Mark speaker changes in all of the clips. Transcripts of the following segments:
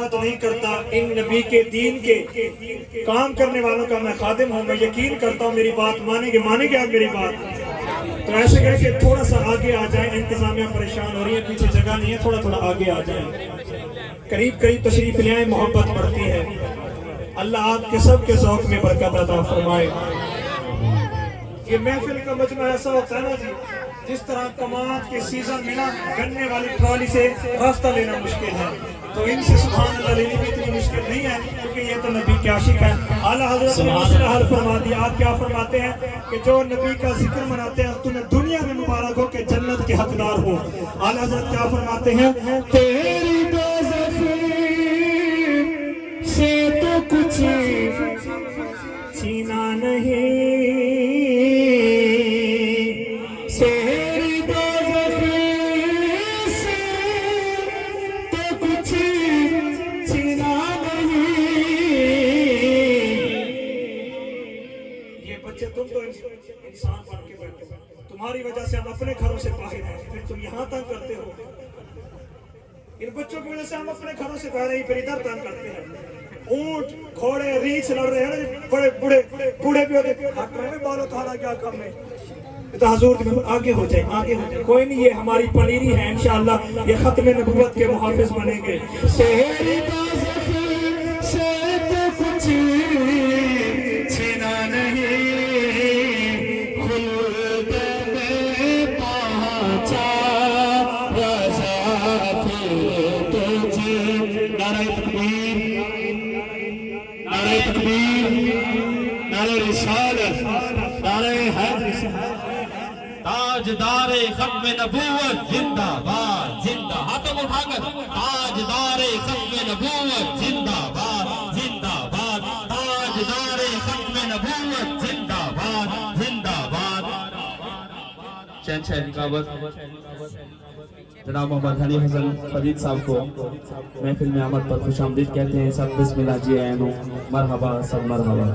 Speaker 1: بات نہیں کرتا، ان نبی کے دین کے کام کرنے والوں کا میں خادم ہوں، میں یقین کرتا ہوں میری بات مانیں گے آپ میری بات؟ تو ایسے کر کے تھوڑا سا آگے آ جائیں، انتظامیہ پریشان ہو رہی ہے، پیچھے جگہ نہیں ہے، تھوڑا آگے آ جائیں، قریب تشریف لے آئیں، محبت بڑھتی ہے۔ اللہ آپ کے سب کے ذوق میں برکت عطا فرمائے۔ یہ محفل کا مجمع ایسا ہوتا ہے نا جی، جس طرح کماد کے سیزن میں نا گنے والی ٹرالی سے راستہ لینا مشکل ہے، تو ان سے سبحان اللہ لینی بھی اتنی مشکل نہیں ہے، کیونکہ یہ تو نبی کے عاشق ہیں۔ اعلیٰ حضرت نے مسئلہ حل فرما دیا۔ آپ کیا فرماتے ہیں کہ جو نبی کا ذکر مناتے ہیں تمہیں دنیا میں مبارک ہو کہ جنت کے حقدار ہو۔ اعلیٰ حضرت کیا فرماتے ہیں؟ تیری دوزخ سے تو کچھ چھینا نہیں، تیری دوزخ سے تو کچھ چھینا نہیں۔ یہ بچے تم تو انسان بن کے بیٹھے ہو، تمہاری وجہ سے ہم اپنے گھروں سے باہر ہیں، پھر تم یہاں تنگ کرتے ہو۔ ان بچوں کی وجہ سے ہم اپنے گھروں سے باہر ہیں، پھر ادھر تنگ کرتے ہیں۔ اونٹ گھوڑے ریچھ لڑ رہے ہیں، بڑے بوڑھے بھی ہوتے ہیں، حکم میں بالو تھانا کیا کام ہے؟ تو حضور آگے ہو جائیں، کوئی نہیں، یہ ہماری پنیری ہے، انشاءاللہ یہ ختم نبوت کے محافظ بنیں گے۔ تیری دوزخ سے تو کچھ چھینا نہیں، خلد میں پہنچا رضا پھر تجھے۔ نعرہ تکبیر، نعرہ تکبیر، نعرہ رسالت، نعرہ حیدر،
Speaker 2: تاجدار ختم نبوت زندہ باد زندہ، ہاتھوں کو اٹھا کر تاجدار ختم نبوت زندہ باد زندہ باد، تاجدار ختم نبوت زندہ باد زندہ باد۔ شہنشاہ نکابت جناب محمد حنیف حسن فرید صاحب کو محفل میں آمد پر خوش آمدید کہتے ہیں۔ سب بسم اللہ جی اینو مرحبا، سب مرحبا۔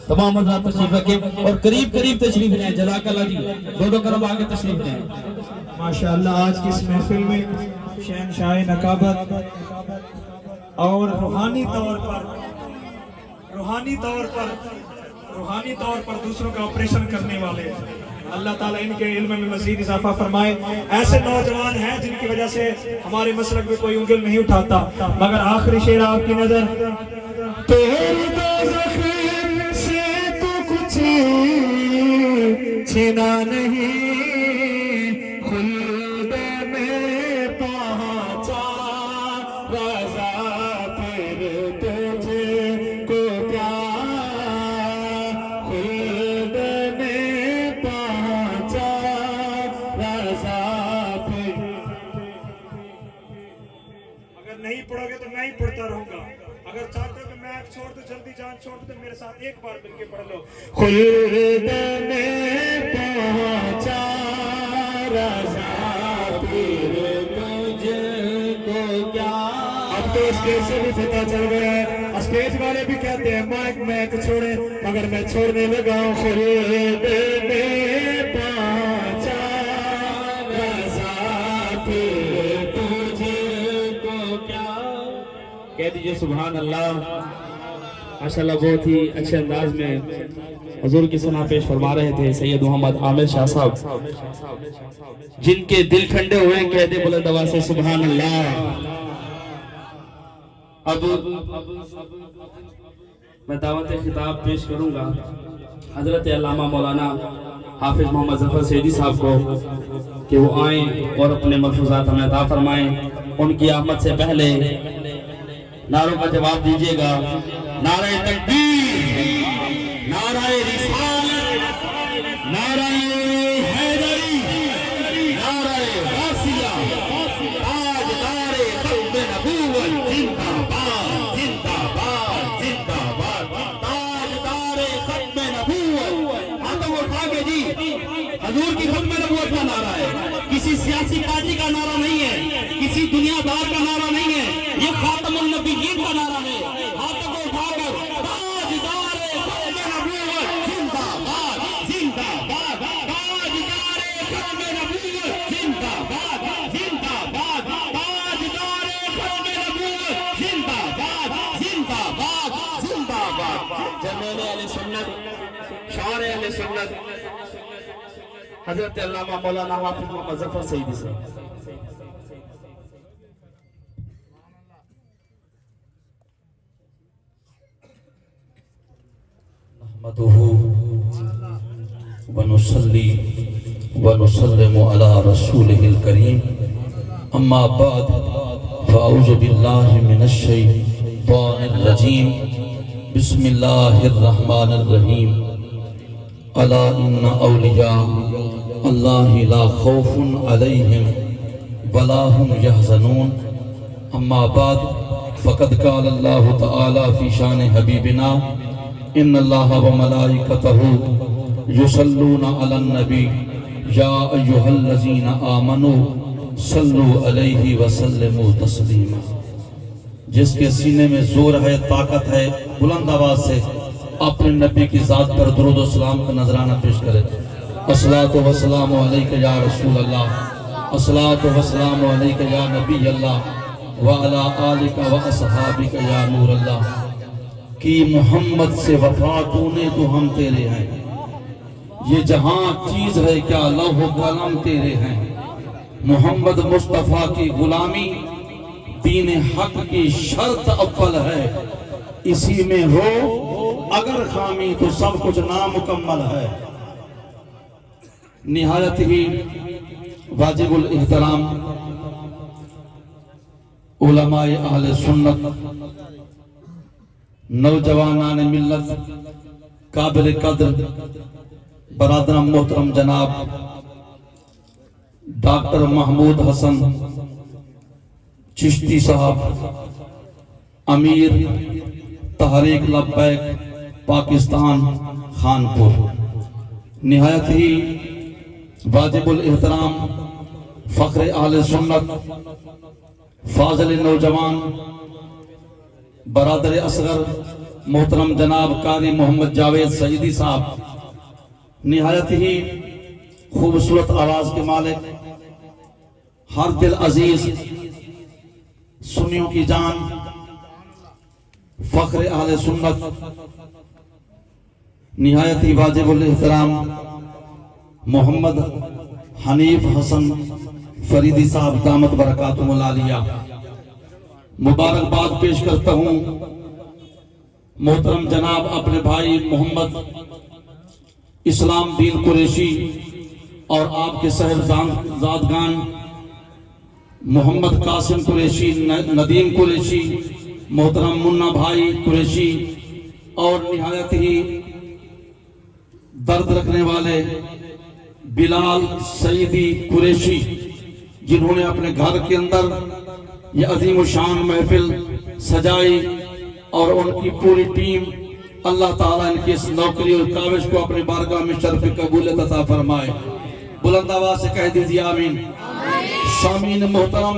Speaker 2: تمام حضرات تشریف رکھیں اور قریب تشریف لیں، جزاک اللہ جی، دو قدم آگے تشریف لیں۔
Speaker 1: ماشاءاللہ آج کی اس محفل میں شہنشاہ نکابت اور روحانی طور پر دوسروں کا آپریشن کرنے والے، اللہ تعالیٰ ان کے علم میں مزید اضافہ فرمائے۔ ایسے نوجوان ہیں جن کی وجہ سے ہمارے مسلک میں کوئی انگل نہیں اٹھاتا، مگر آخری شعر آپ کی نظر۔ تیری دوزخ سے تو کچھ چھینا نہیں، خلد میں پہنچا رضا پھر تجھے کو پیار، خلد میں پہنچا رضا پھر۔ اگر نہیں پڑھو گے تو میں ہی پڑھتا رہوں گا، اگر چاہتے ہو کہ میں چھوڑ دوں، جلدی جان چھوڑ دوں، تو میرے ساتھ ایک بار مل کے پڑھ لو۔ خلد میں پہنچا رضا پھر تجھے کو کیا۔ اب تو اسٹیج سے بھی پتہ چل گیا ہے، اسٹیج والے بھی کہتے ہیں مائک چھوڑے، مگر میں چھوڑنے لگا ہوں۔ خلد میں پہنچا رضا پھر تجھے کو کیا۔
Speaker 2: کہہ دیجئے سبحان اللہ۔ ماشاءاللہ بہت ہی اچھے انداز میں حضور کی ثنا پیش فرما رہے تھے سید محمد عامر شاہ صاحب، جن کے دل ٹھنڈے ہوئے کہہ دے بلند آواز سے سبحان اللہ۔ اب میں دعوت خطاب پیش کروں گا حضرت علامہ مولانا حافظ محمد ظفر سیدی صاحب کو کہ وہ آئیں اور اپنے ملفوظات ہمیں عطا فرمائیں۔ ان کی آمد سے پہلے نعروں کا جواب دیجئے گا۔ نعرہ تکبیر، نعرہ رسالت، نعرہ حیدری، نعرہ غوثیہ، تاجدار ختم نبوت زندہ باد زندہ باد زندہ باد، تاجدار ختم نبوت۔ ہاتھوں کو اٹھا کے جی، حضور کی ختم نبوت کا نعرہ ہے، کسی سیاسی پارٹی کا نعرہ نہیں ہے، کسی دنیا دار کا نعرہ نہیں ہے، یہ خاتم النبیین کا نعرہ ہے۔ ہاتھوں کو اٹھا کر تاجدار ختم نبوت زندہ باد زندہ باد، تاجدار ختم نبوت زندہ باد زندہ باد، تاجدار ختم نبوت سنت حضرت علامہ مولانا حافظ محمد ظفر سعیدی سے.
Speaker 3: نحمده ونصلي ونسلم على رسوله الكريم اما بعد فاعوذ بالله من الشيطان الرجيم بسم الله الرحمن الرحيم الا ان اولیاء الله لا خوف عليهم ولا هم يحزنون اما بعد فقد قال الله تعالى في شان حبيبنا ان اللہ وملائکتہ یصلون علی النبی یا ایہا الذین آمنوا صلوا علیہ وسلموا تسلیما. جس کے سینے میں زور ہے، طاقت ہے، بلند آواز سے اپنے نبی کی ذات پر درود و سلام کا نذرانہ پیش کرے. الصلاۃ والسلام علیک یا رسول اللہ، الصلاۃ والسلام علیک یا نبی اللہ وعلی آلک واصحابک یا نور اللہ. کہ محمد سے وفا تونے تو ہم تیرے ہیں، یہ جہاں چیز ہے کیا لوح و قلم تیرے ہیں. محمد مصطفیٰ کی غلامی دین حق کی شرط اول ہے، اسی میں ہو اگر خامی تو سب کچھ نامکمل ہے. نہایت ہی واجب الاحترام علماء اہل سنت، نوجوانان ملت، قابل قدر برادران محترم جناب ڈاکٹر محمود حسن چشتی صاحب، امیر تحریک لبیک پاکستان خانپور. نہایت ہی واجب الاحترام فخر اہل سنت، فاضل نوجوان برادر اصغر محترم جناب قاری محمد جاوید سعیدی صاحب، نہایت ہی خوبصورت آواز کے مالک، ہر دل عزیز، سنیوں کی جان، فخر اہل سنت. نہایت ہی واجب الاحترام محمد حنیف حسن فریدی صاحب دامت برکاتہم العالیہ. مبارکباد پیش کرتا ہوں محترم جناب اپنے بھائی محمد اسلام دین قریشی اور آپ کے صاحبزادگان محمد قاسم قریشی، ندیم قریشی، محترم منا بھائی قریشی، اور نہایت ہی درد رکھنے والے بلال سعیدی قریشی، جنہوں نے اپنے گھر کے اندر یہ عظیم و شان محفل سجائی، اور ان کی پوری ٹیم، اللہ تعالیٰ ان کی اس نوکری اور کاوش کو اپنے بارگاہ میں شرف قبولیت عطا فرمائے. بلند آواز سے کہہ دیجیے آمین. سامعین محترم،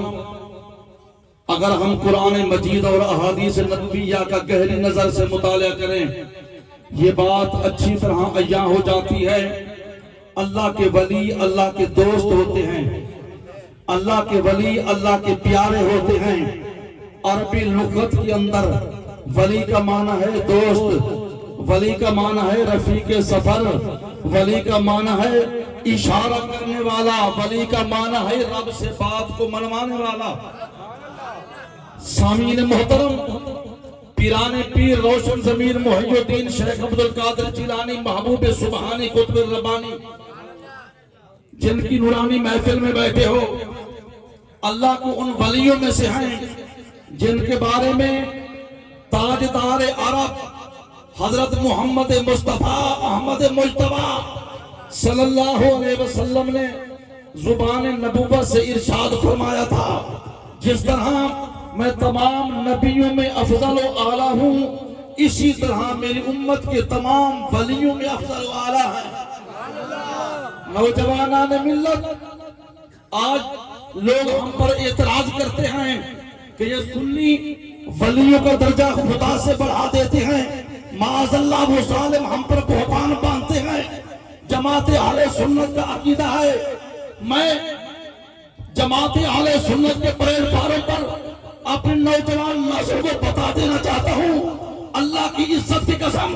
Speaker 3: اگر ہم قرآن مجید اور احادیث نبویہ کا گہری نظر سے مطالعہ کریں، یہ بات اچھی طرح عیاں ہو جاتی ہے. اللہ کے ولی اللہ کے دوست ہوتے ہیں، اللہ کے ولی اللہ کے پیارے ہوتے ہیں. عربی لغت کے اندر ولی کا معنی ہے دوست، ولی کا معنی ہے رفیق سفر، ولی کا معنی ہے اشارہ کرنے والا، ولی کا معنی ہے رب سے بات کو منوانے والا. سامعین محترم، پیران پیر روشن ضمیر محی الدین شیخ عبدالقادر جیلانی محبوب سبحانی قطب ربانی، جن کی نورانی محفل میں بیٹھے ہو، اللہ کو ان ولیوں میں سے ہیں جن کے بارے میں تاجدار عرب حضرت محمد مصطفیٰ احمد مجتبیٰ صلی اللہ علیہ وسلم نے زبان نبوت سے ارشاد فرمایا تھا، جس طرح میں تمام نبیوں میں افضل و اعلیٰ ہوں، اسی طرح میری امت کے تمام ولیوں میں افضل و اعلیٰ ہیں. نوجوانان ملت، آج لوگ ہم پر اعتراض کرتے ہیں کہ یہ سنی ولیوں کا درجہ خدا سے بڑھا دیتے ہیں، معاذ اللہ وہ ظالم ہم پر بہتان باندھتے ہیں. جماعت اہل سنت کا عقیدہ ہے، میں جماعت اہل سنت کے پلیٹ فارم پر اپنے نوجوان نسل کو بتا دینا چاہتا ہوں، اللہ کی عزت کی قسم،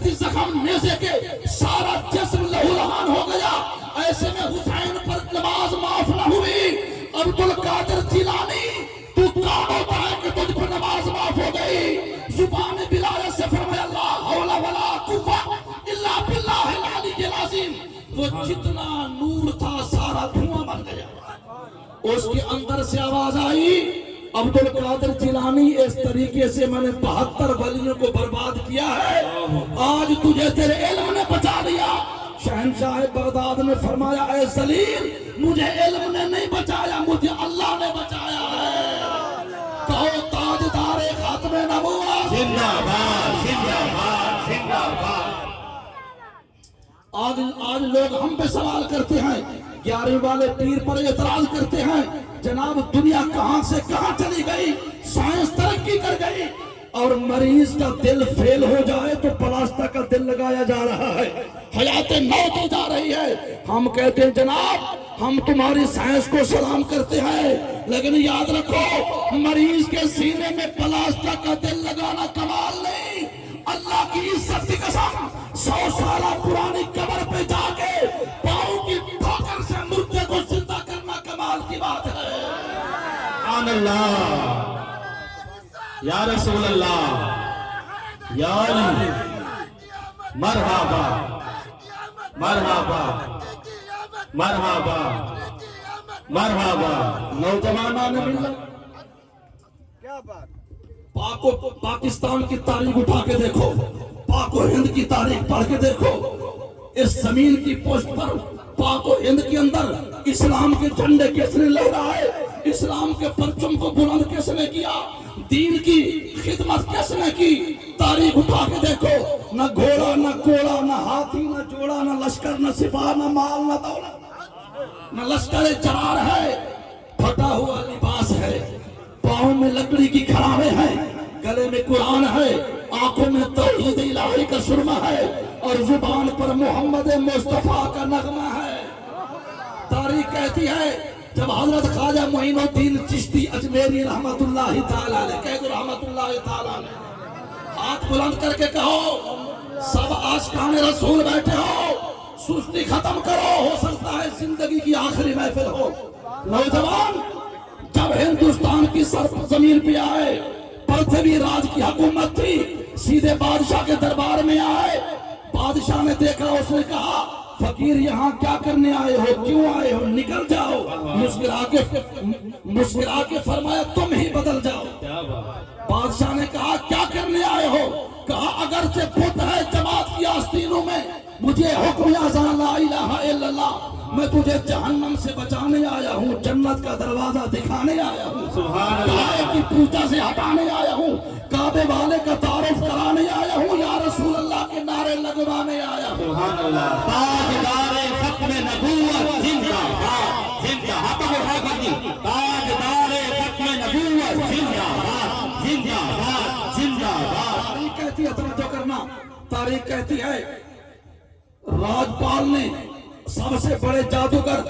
Speaker 3: کہتی زخم نیزے کے سارا جسم لہولہان ہو گیا، ایسے میں حسین پر نماز معاف نہ ہوئی۔ عبد القادر جیلانی تو کون ہوتا ہے کہ تجھ پر نماز معاف ہو گئی؟ زبان بلال سے فرمایا لا حول ولا قوت الا باللہ العلی العظیم۔ وہ جتنا نور تھا سارا دھواں بن گیا۔ اس کے اندر سے آواز آئی عبد القادر جیلانی اس طریقے سے میں نے 72 ولیوں کو برباد کیا ہے، آج تجھے تیرے علم نے بچا لیا۔ شہنشاہ بغداد نے فرمایا اے ذلیل، مجھے علم نے نہیں بچایا، مجھے اللہ نے بچایا ہے۔ کہو تاجدار خاتم نبوت
Speaker 4: زندہ باد، زندہ باد، زندہ باد۔
Speaker 3: آج لوگ ہم پہ سوال کرتے ہیں، 11ویں والے پیر پر اعتراض کرتے ہیں جناب دنیا کہاں سے کہاں چلی گئی، سائنس ترقی کر گئی، اور مریض کا دل فیل ہو جائے تو پلاسٹر کا دل لگایا جا رہا ہے، حیات موت ہو جا رہی ہے۔ ہم کہتے ہیں جناب ہم تمہاری سائنس کو سلام کرتے ہیں، لیکن یاد رکھو مریض کے سینے میں پلاسٹر کا دل لگانا کمال نہیں، اللہ کی عزت کی قسم 100 سالہ پرانی قبر پہ جا کے پاؤں کی ٹھوکر سے مردے کو زندہ کرنا کمال کی بات ہے۔
Speaker 4: سبحان اللہ، یا رسول اللہ، یا علی، مرحبا مرحبا مرحبا مرحبا۔
Speaker 3: نوجوانان ملت پاکستان کی تاریخ اٹھا کے دیکھو، پاک و ہند کی تاریخ پڑھ کے دیکھو، اس زمین کی پشت پر پاک و ہند کے اندر اسلام کے جھنڈے کس نے لہرائے، اسلام کے پرچم کو بلند کس نے کیا، دین کی خدمت کس نے کی، تاریخ اٹھا کے دیکھو، نہ گھوڑا نہ کوڑا نہ ہاتھی نہ جوڑا نہ لشکر نہ سپاہ نہ مال نہ دولت، نہ لشکر جرار ہے، پھٹا ہوا لباس ہے، پاؤں میں لکڑی کی کھراوے ہیں، گلے میں قرآن ہے، آنکھوں میں توحید الہی کا سرمہ ہے، اور زبان پر محمد مصطفیٰ کا نغمہ ہے۔ تاریخ کہتی ہے جب حضرت خواجہ معین الدین چشتی اجمیری رحمت اللہ تعالیٰ علیہ، کہہ دو رحمت اللہ تعالیٰ علیہ، ہاتھ بلند کر کے کہو سب عاشقان رسول بیٹھے ہو، سستی ختم کرو، ہو سکتا ہے زندگی کی آخری محفل ہو۔ نوجوان جب ہندوستان کی سرزمین پہ آئے، پرتھوی راج کی حکومت تھی، سیدھے بادشاہ کے دربار میں آئے، بادشاہ نے دیکھا، اس نے کہا فقیر یہاں کیا کرنے آئے ہو، کیوں آئے ہو، نکل جاؤ۔ مسکرا کے فرمایا تم ہی بدل جاؤ۔ بادشاہ نے کہا کیا کرنے آئے ہو، کہا اگرچہ بت ہے جماعت کی آستینوں میں، مجھے حکم اذان لا الہ الا اللہ، میں تجھے جہنم سے بچانے آیا ہوں، جنت کا دروازہ دکھانے آیا ہوں، کعبے کی پوجا سے ہٹانے آیا ہوں، کعبے والے کا تعارف کرانے آیا ہوں، یا رسول اللہ کے نعرے لگوانے آیا ہوں۔
Speaker 4: سبحان اللہ، تاجدار ختم نبوت زندہ باد، زندہ باد، تاجدار ختم نبوت زندہ باد، زندہ باد، زندہ باد۔
Speaker 3: تاریخ کہتی ہے، توجہ کرنا، تاریخ کہتی ہے راجپال نے سب سے بڑے جادوگر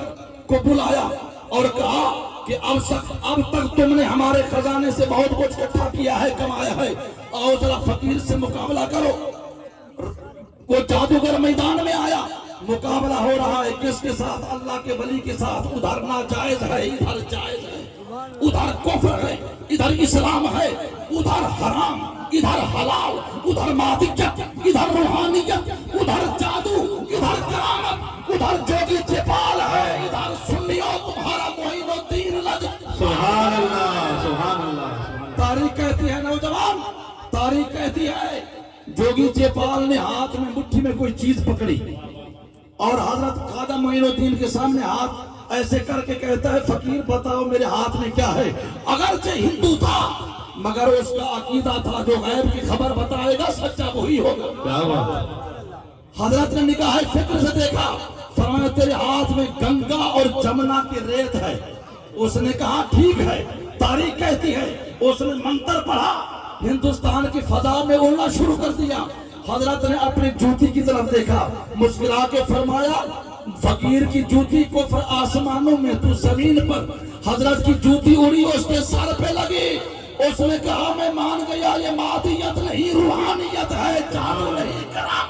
Speaker 3: کو بلایا اور کہا کہ اب تک تم نے ہمارے خزانے سے بہت کچھ اکٹھا کیا ہے، کمایا ہے، آؤ ذرا فقیر سے مقابلہ کرو۔ وہ جادوگر میدان میں آیا، مقابلہ ہو رہا ہے کس کے ساتھ، اللہ کے ولی کے ساتھ، ادھر ناجائز ہے، ادھر جائز ہے، ادھر کفر ہے، ادھر اسلام ہے، ادھر حرام، ادھر حلال، ادھر مادیت، ادھر روحانیت، ادھر جادو، ادھر کرامت، ادھر جوگی چپال ہے، ادھر سنیوں تمہارا معین الدین لگ۔
Speaker 4: سبحان اللہ، سبحان اللہ۔
Speaker 3: تاریخ کہتی ہے نوجوان، تاریخ کہتی ہے جوگی چپال نے ہاتھ میں مٹھی میں کوئی چیز پکڑی اور حضرت خواجہ معین الدین کے سامنے ہاتھ ایسے کر کے کہتا ہے فقیر بتاؤ میرے ہاتھ میں کیا ہے۔ اگرچہ ہندو تھا مگر اس کا عقیدہ تھا جو غیب کی خبر بتائے گا سچا وہی ہوگا۔ حضرت نے نگاہ فکر سے دیکھا، فرمایا تیرے ہاتھ میں گنگا اور جمنا کی ریت ہے۔ اس نے کہا ٹھیک ہے۔ تاریخ کہتی ہے اس نے منتر پڑھا، ہندوستان کی فضا میں اڑنا شروع کر دیا۔ حضرت نے اپنی جوتی کی طرف دیکھا، مسکرا کے فرمایا فقیر کی جوتی کو آسمانوں میں تو زمین پر۔ حضرت کی جوتی اڑی، اس کے سر پہ لگی، اس نے کہا میں مان گیا یہ مادیت نہیں روحانیت ہے، جادو نہیں کرامت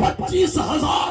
Speaker 4: 25,000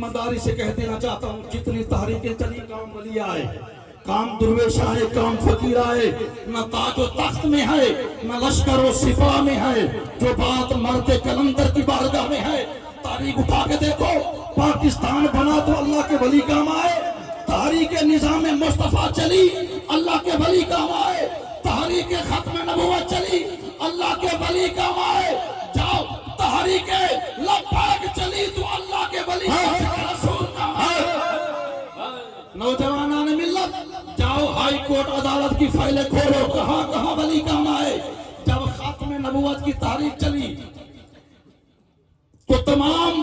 Speaker 5: ایمانداری سے کہہ دینا چاہتا ہوں جتنی تحریکیں چلی کام ولی آئے، کام درویش آئے، کام فقیر آئے، نہ تاج و تخت میں ہے نہ لشکر و سپاہ میں ہے، جو بات مرد کلندر کی بارگاہ میں ہے۔ تاریخ اٹھا کے دیکھو، پاکستان بنا تو اللہ کے ولی کام آئے، تحریک نظام مصطفیٰ چلی اللہ کے ولی کام آئے، تحریک ختم نبوت چلی اللہ کے ولی کام آئے، جاؤ تحریک لبیک چلی تو اللہ کے ولی رسول کام آئے۔ نوجوانان ملت جاؤ ہائی کورٹ عدالت کی فائلیں کھولو، کہاں کہاں ولی کام آئے۔ جب ختم نبوت کی تحریک چلی تو تمام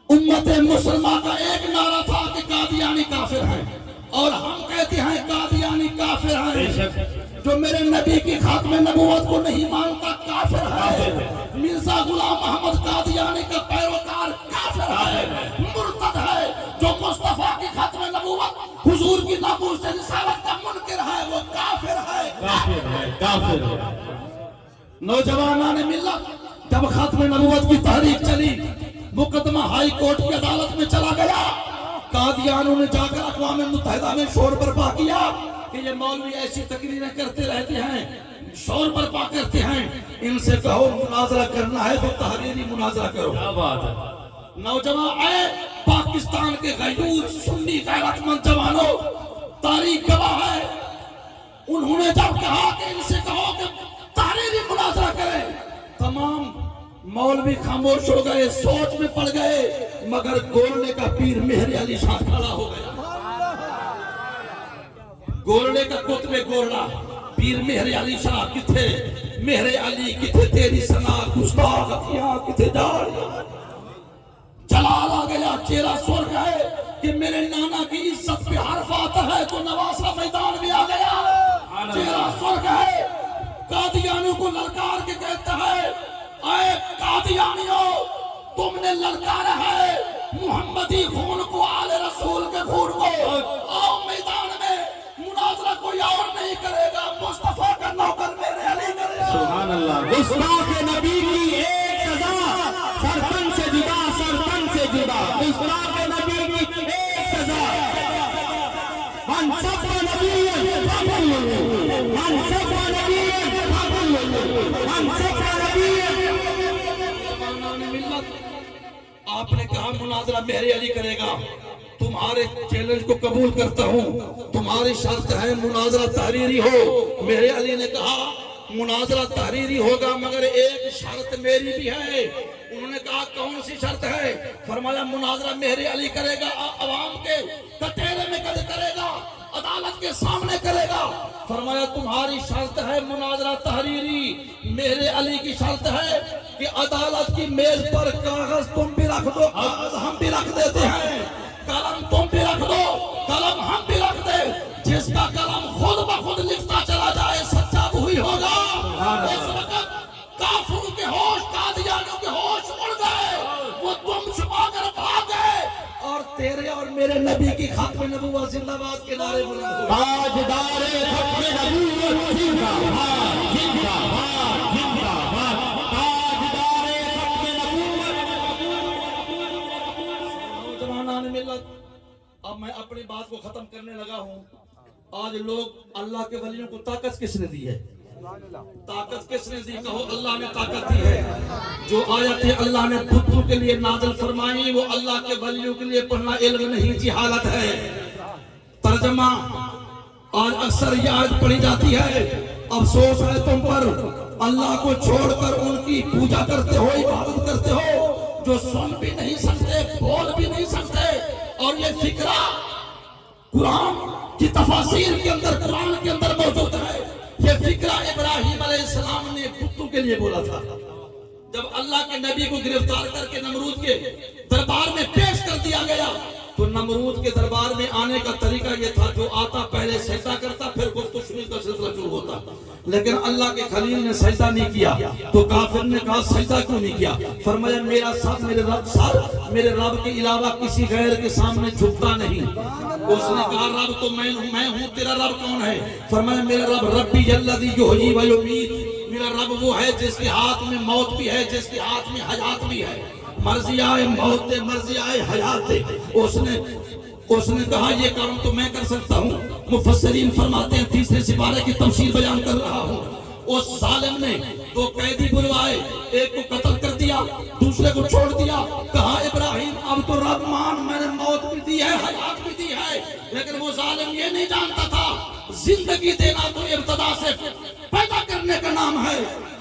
Speaker 5: امت مسلمہ کا ایک نعرہ تھا کہ قادیانی کافر ہیں، اور ہم کہتے ہیں قادیانی کافر ہیں، جو میرے نبی کی ختم نبوت کو نہیں مانتا کافر ہے، مرزا غلام محمد قادیانی کا پیروکار کافر ہے، مرتد ہے، جو مصطفیٰ کی ختم نبوت حضور کی ناموس سے رسالت کا منکر ہے وہ کافر ہے۔ نوجوانان ملت جب ختم نبوت کی تحریک چلی، مقدمہ ہائی کورٹ کی عدالت میں چلا گیا، قادیانوں نے جا کر اقوام متحدہ میں شور برپا کیا کہ یہ مولوی ایسی تقریریں کرتے رہتے ہیں، شور برپا کرتے ہیں، ان سے کہو مناظرہ کرنا ہے تو تحریری مناظرہ کرو۔
Speaker 2: کیا بات ہے۔
Speaker 5: نوجوان اے پاکستان کے غیور سنی غیرت مند جوانوں، تاریخ گواہ ہے، انہوں نے جب کہا کہ ان سے کہو کہ تحریری مناظرہ کریں، تمام مولوی خاموش ہو گئے، سوچ میں پڑ گئے، مگر گولنے کا پیر مہر علی شاہ کھڑا ہو گیا۔ گولنے کا قطب گولنا پیر مہر علی شاہ کتھے، مہر علی کتھے تیری سنا گستاخ اتیاں کتھے جاڑیاں۔ جلال آ گیا، چہرہ سرخ ہے کہ میرے نانا کی عزت پہ حرف آتا ہے تو نواسا میدان میں آ گیا، چہرہ سرخ ہے، قادیانیوں کو للکار کے کہتا ہے اے قادیانیوں تم نے للکارا ہے محمدی خون کو، آل رسول کے خون کو، آؤ میدان میں مناظرہ کوئی اور نہیں کرے گا، مصطفیٰ کا نوکر میرے علی کرے گا۔
Speaker 2: سبحان اللہ۔
Speaker 6: گستاخ نبی کی ایک سزا، سرپن سے جدا، سرپن سے جدا، گستاخ نبی کی ایک سزا، من سب نبی فقل، من سب نبی فقل، من سب نبی۔
Speaker 5: آپ نے کہا مناظرہ مہر علی کرے گا، تمہارے چیلنج کو قبول کرتا ہوں، تمہاری شرط ہے مناظرہ تحریری ہو۔ مہر علی نے کہا مناظرہ تحریری ہوگا مگر ایک شرط میری بھی ہے۔ انہوں نے کہا کون سی شرط ہے؟ فرمایا مناظرہ مہر علی کرے گا، عوام کے کٹہرے میں کرے گا، عدالت کے سامنے کرے گا۔ فرمایا تمہاری شرط ہے مناظرہ تحریری، مہر علی کی شرط ہے کہ عدالت کی میز پر کاغذ تم بھی رکھ دو، کاغذ ہم بھی رکھ دیتے ہیں، قلم تم بھی رکھ دو، قلم ہم بھی رکھ دے، جس کا قلم خود بخود لکھتا چلا جائے سچا وہی ہوگا۔ اس وقت کافروں کے ہوش، قادیانیوں کے ہوش اڑ گئے، وہ تم چھپا کر بھاگ گئے، اور تیرے اور میرے نبی کی ختم نبوت زندہ باد کے نعرے بلند ہوئے۔
Speaker 6: تاجدار ختم نبوت زندہ باد، زندہ باد، زندہ باد، تاجدار ختم نبوت۔
Speaker 5: نوجوانان ملت، اب میں اپنی بات کو ختم کرنے لگا ہوں۔ آج لوگ اللہ کے ولیوں کو طاقت کس نے دی ہے؟ طاقت کس نے دی؟ کہو اللہ نے طاقت دی ہے۔ جو آیتیں اللہ نے بتوں کے لیے نازل فرمائی وہ اللہ کے ولیوں کے لیے پڑھنا علم نہیں جہالت ہے۔ ترجمہ آج اکثر یہ آیت پڑھی جاتی ہے، افسوس ہے تم پر، اللہ کو چھوڑ کر ان کی پوجا کرتے ہو، عبادت کرتے ہو، جو سن بھی نہیں سکتے، بول بھی نہیں سکتے، اور یہ فکرہ قرآن کی تفاسیر کے اندر، قرآن کے اندر موجود ہے۔ یہ فکرہ ابراہیم علیہ السلام نے بتوں کے لیے بولا تھا۔ جب اللہ کے نبی کو گرفتار کر کے نمرود کے دربار میں پیش کر دیا گیا تو نمرود کے دربار میں آنے کا طریقہ یہ تھا، جو آتا پہلے سجدہ کرتا پھر گفت و شنید کا سلسلہ شروع ہوتا، لیکن اللہ کے خلیل نے سجدہ نہیں کیا تو کافر نے کہا سجدہ کیوں نہیں کیا؟ فرمایا میرا سر، میرے رب کے علاوہ کسی غیر کے سامنے جھکتا نہیں۔ اس نے کہا رب تو میں ہوں، تیرا رب کون ہے؟ فرمایا میرا رب ربی الذی یحیی و یمیت، میرا رب وہ ہے جس کے ہاتھ میں موت بھی ہے، جس کے ہاتھ میں حیات بھی ہے۔ مرضی آئے موت دے، مرضی آئے حیات دے، اس نے کہا یہ کام تو میں کر سکتا ہوں۔ مفسرین فرماتے ہیں تیسرے سپارے کی تفسیر بیان کر رہا ہوں، اس ظالم نے دو قیدی بلوائے، ایک کو قتل کر دیا، دوسرے کو چھوڑ دیا، کہا ابراہیم اب تو رب مان، میں نے موت بھی دی ہے حیات بھی دی ہے، لیکن وہ ظالم یہ نہیں جانتا تھا زندگی دینا تو ابتدا سے پیدا کرنے کا نام ہے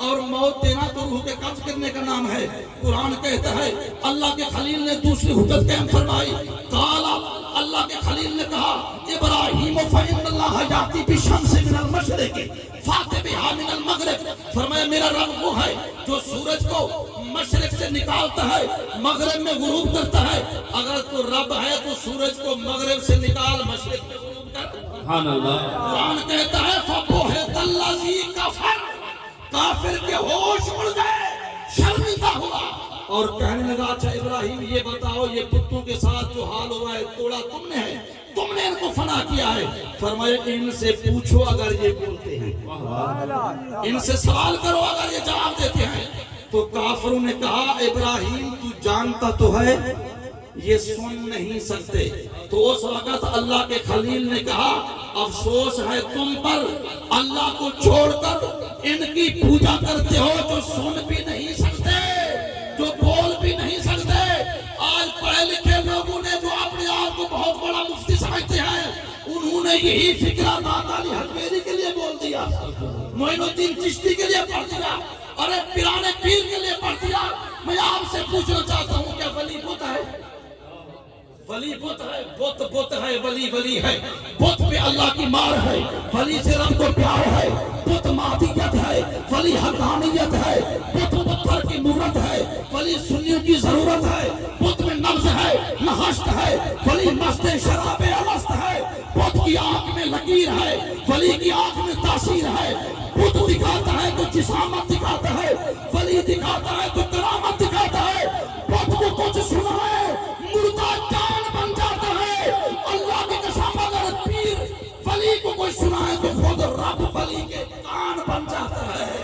Speaker 5: اور موت دینا تو روح کے قبض کرنے کا نام ہے۔ قرآن کہتا ہے اللہ کے خلیل نے دوسری حجت قائم فرمائی، کالا اللہ کے خلیل نے کہا ابراہیم فإن اللہ یاتی بالشمس من المشرق فاتی بہا من المغرب، فرمایا میرا رب وہ ہے جو سورج کو مشرق سے نکالتا ہے مغرب میں غروب کرتا ہے، اگر تو رب ہے تو سورج کو مغرب سے نکال مشرق میں غروب کر۔
Speaker 2: سبحان اللہ۔
Speaker 5: قرآن کہتا ہے فَبُہِتَ الَّذِي كَفَرَ، کافر کے ہوش اڑ گئے، شرمندہ ہوا اور کہنے لگا اچھا ابراہیم یہ بتاؤ یہ بتوں کے ساتھ جو حال ہوا ہے توڑا تم نے ہے، تم نے ان کو فنا کیا ہے؟ فرمایا ان سے پوچھو اگر یہ بولتے ہیں، ان سے سوال کرو اگر یہ جواب دیتے ہیں۔ تو کافروں نے کہا ابراہیم تو جانتا تو ہے یہ سن نہیں سکتے، تو اس وقت اللہ کے خلیل نے کہا افسوس ہے تم پر، اللہ کو چھوڑ کر ان کی پوجا کرتے ہو جو سن بھی نہیں سکتے، جو بول بھی نہیں سکتے۔ آج پڑھے لکھے لوگوں نے جو اپنے آپ کو بہت بڑا مفتی سمجھتے ہیں، انہوں نے یہی فکرہ داتا علی حجویری کے لیے بول دیا، معین الدین چشتی کے لیے پڑھ دیا، ارے پیرانے پیر کے لیے پڑھ دیا۔ میں آپ سے پوچھنا چاہتا ہوں کیا ولی بت ہے؟ ولی بت ہے، بت ہے، ولی ہے، بت پہ اللہ کی مار ہے، ولی سے رب کو پیار ہے، بت مادیت ہے، ولی حقانیت ہے، بت پتھر کی مورت ہے، ولی سنیوں کی ضرورت ہے، بت میں نبض ہے، نہشت ہے، ولی مست شراب الست ہے، بت کی آنکھ میں لکیر ہے، ولی کی آنکھ میں تاثیر ہے، بت دکھاتا ہے تو جسامت دکھاتا ہے، ولی دکھاتا ہے تو کرامت دکھاتا ہے، بت کو کچھ سنا ہے مردہ جان بن جاتا ہے۔ اللہ کی قسم اگر پیر ولی کو کوئی سنائے تو خود رب ولی کے کان بن جاتا ہے۔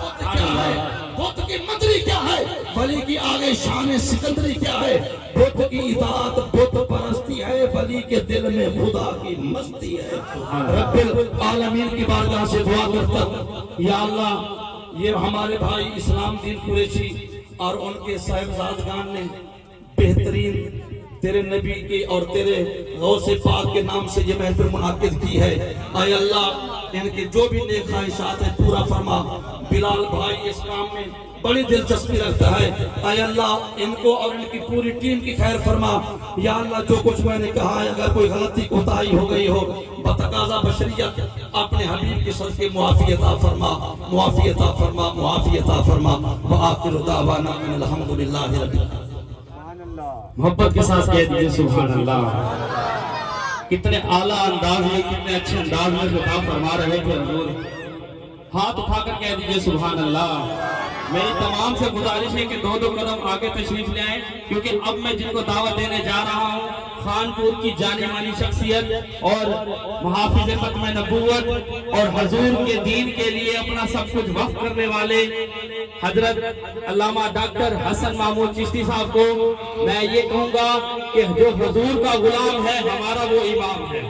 Speaker 5: بت کیا ہے؟ بت کی مدری کیا ہے؟ ولی کی آگے شان سکندری کیا ہے؟ بت کی اطاعت بت پرستی ہے، ولی کے دل میں خدا کی مستی ہے۔ رب العالمین کی بارگاہ سے دعا کرتا یا اللہ یہ ہمارے بھائی اسلام دین قریشی اور ان کے صاحبزادگان نے بہترین تیرے نبی کے اور تیرے غوث پاک کے نام سے یہ محفل منعقد کی ہے، اے اللہ ان کے جو بھی نیک خواہشات ہیں پورا فرما۔ بلال بھائی اس کام میں بڑی دلچسپی رکھتا ہے، اے اللہ ان کو اور ان کی پوری ٹیم کی خیر فرما۔ یا اللہ جو کچھ میں نے کہا ہے اگر کوئی غلطی کوتاہی ہو گئی ہو بتقاضا بشریت اپنے حبیب کے صدقے معافی عطا فرما، معافی عطا فرما، معافی عطا فرما۔ وآخر دعوانا ان الحمدللہ رب العالمین۔
Speaker 2: محبت کے ساتھ کہہ دیجئے سبحان اللہ۔ کتنے اعلیٰ انداز میں، کتنے اچھے انداز میں خطاب فرما رہے تھے حضور۔ ہاتھ اٹھا کر کہہ دیجئے سبحان اللہ۔ میری تمام سے گزارش ہے کہ دو قدم آگے تشریف لے آئیں، کیونکہ اب میں جن کو دعوت دینے جا رہا ہوں خانپور کی جانی مانی شخصیت اور محافظ ختم نبوت اور حضور کے دین کے لیے اپنا سب کچھ وقف کرنے والے حضرت علامہ ڈاکٹر حسن محمود چشتی صاحب کو میں یہ کہوں گا کہ جو حضور کا غلام ہے ہمارا وہ امام ہے،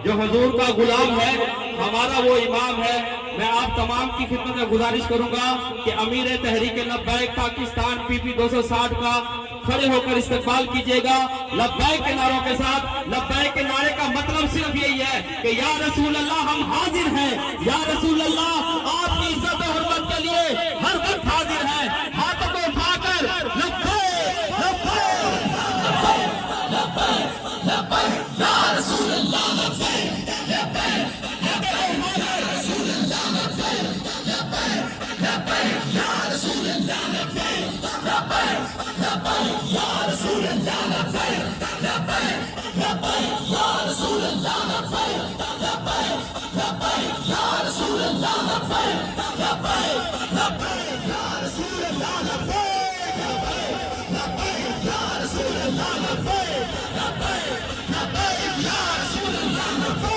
Speaker 2: جو حضور کا غلام ہے ہمارا وہ امام ہے۔ میں آپ تمام کی خدمت میں گزارش کروں گا کہ امیر تحریک لبیک پاکستان PP 260 کا کھڑے ہو کر استقبال کیجئے گا لبیک کے نعروں کے ساتھ۔ لبیک کے نعرے کا مطلب صرف یہی ہے کہ یا رسول اللہ ہم حاضر ہیں، یا رسول اللہ آپ کی عزت و حرمت کے لیے ہر وقت حاضر ہیں۔ ہاتھوں کو اٹھا کر لبیک لبیک
Speaker 4: یا رسول اللہ لبیک لبیک یا رسول اللہ